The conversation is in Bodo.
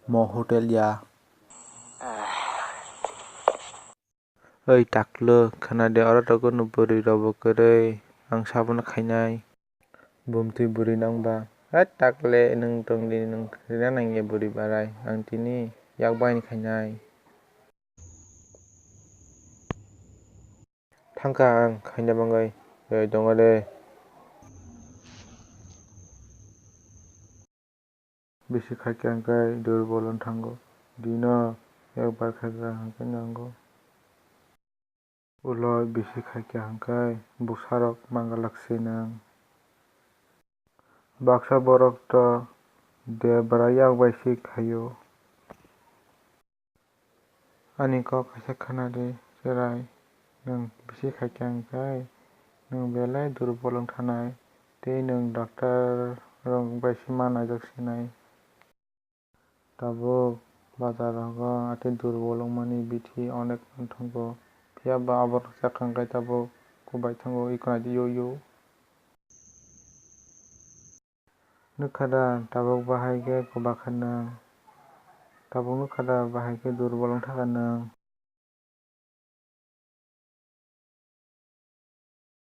mo hotel ya. Oi taklo khana de oro togo no buri robo koroi ang sabon khainai bumtui buri nangba takle nung tongdi nung khina nangye buri barai ang tini yakbai ni khainai thangka ang khaina bangai dongo de bisi khaike angkai durbolon thango dino ekbar khaika hangkai nango uloi bisi khaike hangkai Bwsa rok manglak sinang Bwsa borok to de bara yakbai si khaio ani ko kaisa khana de cherai nung bisi khaike hangkai nung belai durbolon thanai tei nung doctor rok baisi manajak sinai tabuk bazar rogo ati durbolong mani bithi onek thango phiaba abo chakka hangkai tabuk kubai thango ikonai de yo nukha tabuk bahai ke koba khanang tabuk nukha bahai ke durbolong thaka nang